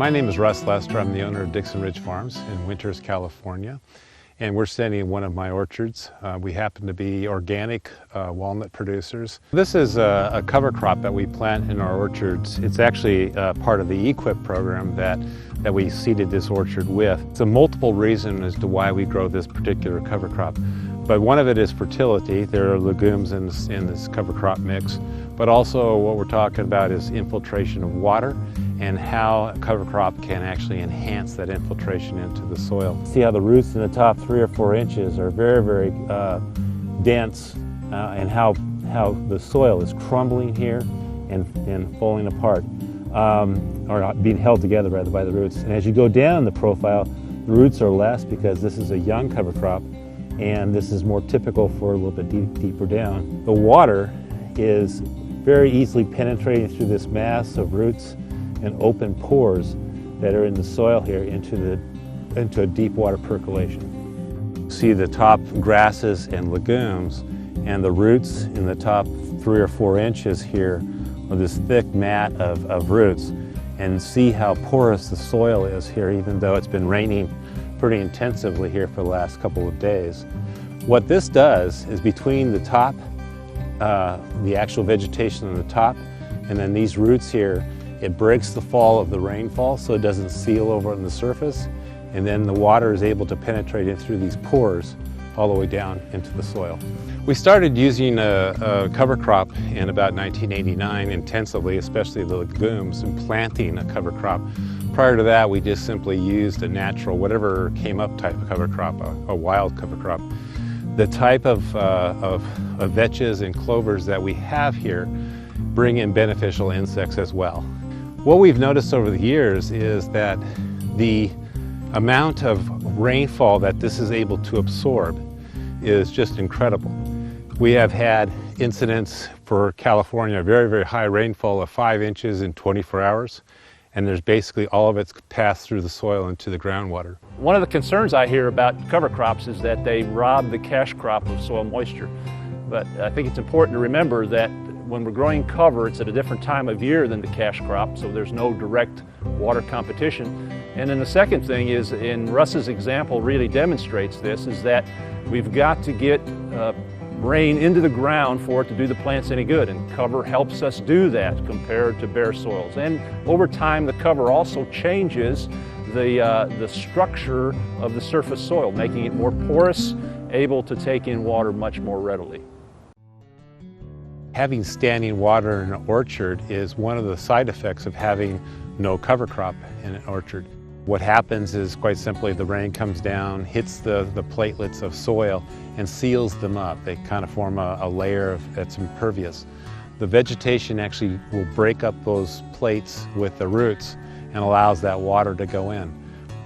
My name is Russ Lester. I'm the owner of Dixon Ridge Farms in Winters, California. And we're standing in one of my orchards. We happen to be organic walnut producers. This is a cover crop that we plant in our orchards. It's actually part of the EQIP program that we seeded this orchard with. It's a multiple reason as to why we grow this particular cover crop. But one of it is fertility. There are legumes in this cover crop mix. But also what we're talking about is infiltration of water and how a cover crop can actually enhance that infiltration into the soil. See how the roots in the top 3 or 4 inches are very, very dense and how the soil is crumbling here and falling apart, or being held together rather by the roots. And as you go down the profile, the roots are less because this is a young cover crop and this is more typical for a little bit deeper down. The water is very easily penetrating through this mass of roots and open pores that are in the soil here into a deep water percolation. See the top grasses and legumes and the roots in the top 3 or 4 inches here of this thick mat of roots, and see how porous the soil is here even though it's been raining pretty intensively here for the last couple of days. What this does is between the top, the actual vegetation on the top, and then these roots here, it breaks the fall of the rainfall so it doesn't seal over on the surface, and then the water is able to penetrate in through these pores all the way down into the soil. We started using a cover crop in about 1989 intensively, especially the legumes, and planting a cover crop. Prior to that, we just simply used a natural, whatever came up type of cover crop, a wild cover crop. The type of vetches and clovers that we have here bring in beneficial insects as well. What we've noticed over the years is that the amount of rainfall that this is able to absorb is just incredible. We have had incidents for California, very, very high rainfall of 5 inches in 24 hours, and there's basically all of it's passed through the soil into the groundwater. One of the concerns I hear about cover crops is that they rob the cash crop of soil moisture. But I think it's important to remember that when we're growing cover, it's at a different time of year than the cash crop, so there's no direct water competition. And then the second thing is, and Russ's example really demonstrates this, is that we've got to get rain into the ground for it to do the plants any good, and cover helps us do that compared to bare soils. And over time, the cover also changes the structure of the surface soil, making it more porous, able to take in water much more readily. Having standing water in an orchard is one of the side effects of having no cover crop in an orchard. What happens is, quite simply, the rain comes down, hits the platelets of soil and seals them up. They kind of form a layer that's impervious. The vegetation actually will break up those plates with the roots and allows that water to go in.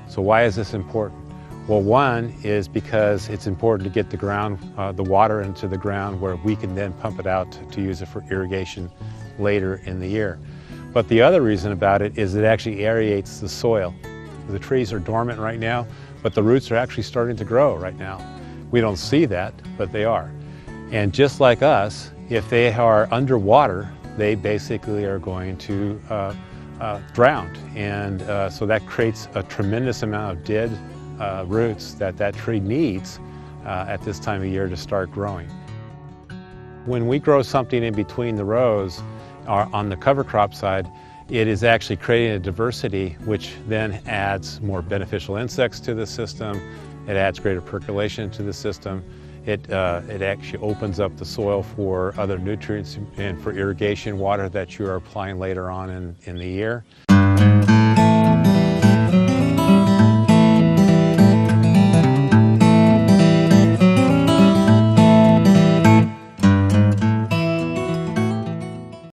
So why is this important? Well, one is because it's important to get the water into the ground where we can then pump it out to use it for irrigation later in the year. But the other reason about it is it actually aerates the soil. The trees are dormant right now, but the roots are actually starting to grow right now. We don't see that, but they are. And just like us, if they are underwater, they basically are going to drown. And so that creates a tremendous amount of dead roots that tree needs at this time of year to start growing. When we grow something in between the rows, or on the cover crop side, it is actually creating a diversity which then adds more beneficial insects to the system. It adds greater percolation to the system. It actually opens up the soil for other nutrients and for irrigation water that you are applying later on in the year.